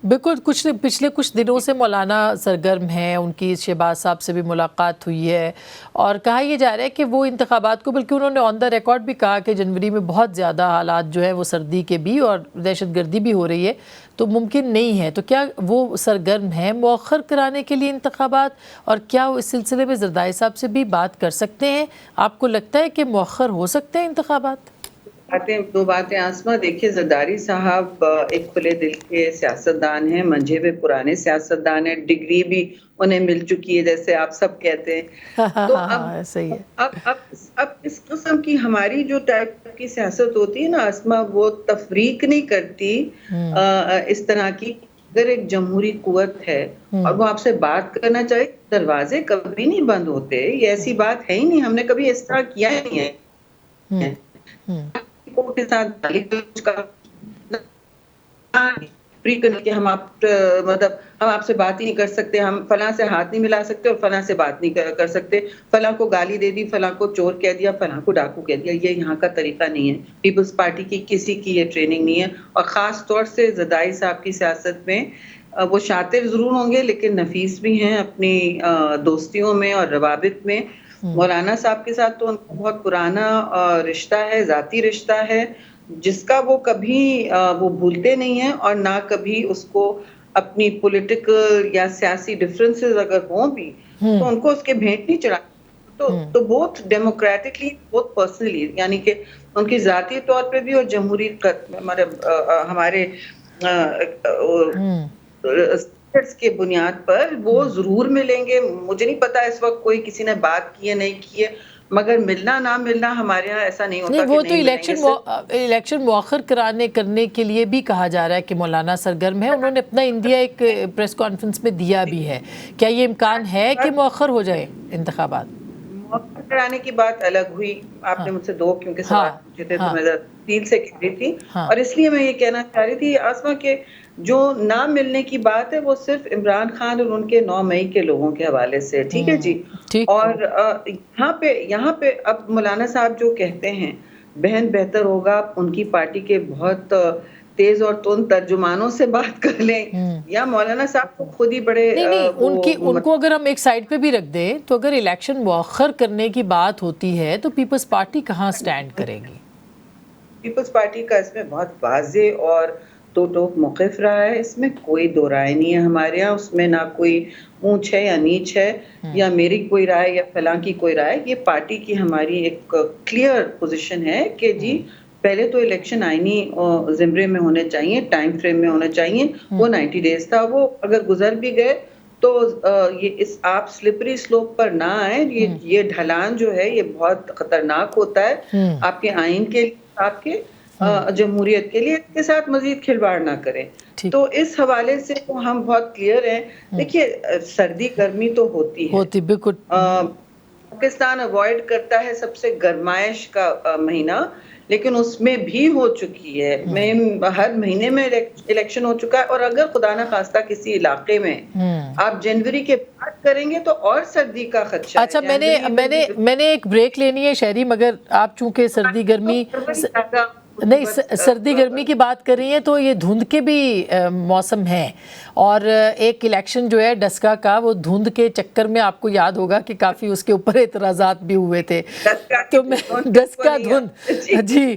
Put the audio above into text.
بالکل پچھلے کچھ دنوں سے مولانا سرگرم ہیں، ان کی شہباز صاحب سے بھی ملاقات ہوئی ہے اور کہا یہ جا رہا ہے کہ وہ انتخابات کو، بلکہ انہوں نے آن دا ریکارڈ بھی کہا کہ جنوری میں بہت زیادہ حالات جو ہے وہ سردی کے بھی اور دہشت گردی بھی ہو رہی ہے تو ممکن نہیں ہے. تو کیا وہ سرگرم ہیں مؤخر کرانے کے لیے انتخابات، اور کیا وہ اس سلسلے میں زرداری صاحب سے بھی بات کر سکتے ہیں؟ آپ کو لگتا ہے کہ مؤخر ہو سکتے ہیں انتخابات؟ دو باتیں آسما. دیکھیے زرداری صاحب ایک کھلے دل کے سیاستدان ہیں، منجھے ہوئے پرانے سیاستدان ہیں، ڈگری بھی انہیں مل چکی ہے جیسے آپ سب کہتے ہیں. تو صحیح ہے. اب اس قسم کی ہماری جو ٹائپ کی سیاست ہوتی ہے نا آسما، وہ تفریق نہیں کرتی اس طرح کی. اگر ایک جمہوری قوت ہے اور وہ آپ سے بات کرنا چاہے، دروازے کبھی نہیں بند ہوتے. یہ ایسی بات ہے ہی نہیں، ہم نے کبھی اس طرح کیا ہی نہیں ہے. کے ساتھ ہم آپ سے بات ہی نہیں کر سکتے، ہم فلاں سے ہاتھ نہیں ملا سکتے اور فلاں سے بات نہیں کر سکتے، فلاں کو گالی دے دی، فلاں کو چور کہہ دیا، فلاں کو ڈاکو کہہ دیا. یہ یہاں کا طریقہ نہیں ہے. پیپلز پارٹی کی کسی کی یہ ٹریننگ نہیں ہے. اور خاص طور سے زرداری صاحب کی سیاست میں وہ شاطر ضرور ہوں گے لیکن نفیس بھی ہیں اپنی دوستیوں میں اور روابط میں. مولانا صاحب کے ساتھ تو ان کا بہت پرانا رشتہ ہے، ذاتی رشتہ ہے، جس کا وہ کبھی وہ بھولتے نہیں ہیں اور نہ کبھی اس کو اپنی پولیٹیکل یا سیاسی ڈفرینسز اگر ہوں بھی تو ان کو اس کے بھینٹ نہیں چڑھا. تو بہت ڈیموکریٹکلی، بہت پرسنلی، یعنی کہ ان کی ذاتی طور پہ بھی اور جمہوری ہمارے کے بنیاد پر وہ ضرور ملیں گے. مجھے نہیں پتا اس وقت کوئی کسی نے بات کی ہے نہیں کی ہے، مگر ملنا نہ ملنا ہمارے ہاں ایسا نہیں ہوتا. وہ تو الیکشن مؤخر کرنے کے لیے بھی کہا جا رہا ہے کہ مولانا سرگرم ہے. انہوں نے اپنا انڈیا ایک پریس کانفرنس میں دیا بھی ہے. کیا یہ امکان ہے کہ مؤخر ہو جائے انتخابات؟ مؤخر کرانے کی بات الگ ہوئی. آپ نے مجھ سے دو کیونکہ سوال پوچھے تھے تو میں تین سے کہہ رہی تھی، اور اس لیے میں یہ کہنا چاہ رہی تھی آسما کہ جو نہ ملنے کی بات ہے وہ صرف عمران خان اور ان کے 9 مئی کے لوگوں کے حوالے سے. ٹھیک ہے جی. اور یہاں پہ اب مولانا صاحب جو کہتے ہیں بہن بہتر ہوگا ان کی پارٹی کے بہت تیز اور تند ترجمانوں سے بات کر لیں، یا مولانا صاحب کو خود ہی بڑے ان کو اگر ہم ایک سائیڈ پہ بھی رکھ دیں تو اگر الیکشن مؤخر کرنے کی بات ہوتی ہے تو پیپلز پارٹی کہاں سٹینڈ کرے گی؟ پیپلز پارٹی کا اس میں بہت واضح اور تو ٹوک موقف رہا ہے. اس میں کوئی دو رائے نہیں ہے ہمارے یہاں. اس میں نہ کوئی اونچ ہے یا نیچ ہے یا میری کوئی رائے یا فلاں کی کوئی رائے. یہ پارٹی کی ہماری ایک کلیئر پوزیشن ہے کہ جی پہلے تو الیکشن آئینی زمرے میں ہونے چاہیے، ٹائم فریم میں ہونا چاہیے. وہ 90 ڈیز تھا، وہ اگر گزر بھی گئے تو آپ سلپری سلوپ پر نہ آئیں. یہ ڈھلان جو ہے یہ بہت خطرناک ہوتا ہے آپ کے آئین کے لیے، آپ کے جمہوریت کے لیے. اس کے ساتھ مزید کھلواڑ نہ کریں. تو اس حوالے سے ہم بہت کلیئر ہیں. دیکھیے سردی گرمی تو ہوتی ہے، بالکل. پاکستان اوائڈ کرتا ہے سب سے گرمائش کا مہینہ، لیکن اس میں بھی ہو چکی ہے. ہر مہینے میں الیکشن ہو چکا ہے. اور اگر خدا نہ خواستہ کسی علاقے میں آپ جنوری کے بعد کریں گے تو اور سردی کا خدشہ ہے. اچھا، میں نے ایک بریک لینی ہے شہری، مگر آپ چونکہ سردی گرمی کی بات کر رہی ہیں تو یہ دھند کے بھی موسم ہیں، اور ایک الیکشن جو ہے ڈسکا کا، وہ دھند کے چکر میں آپ کو یاد ہوگا کہ کافی اس کے اوپر اعتراضات بھی ہوئے تھے. تو ڈسکا دھند جی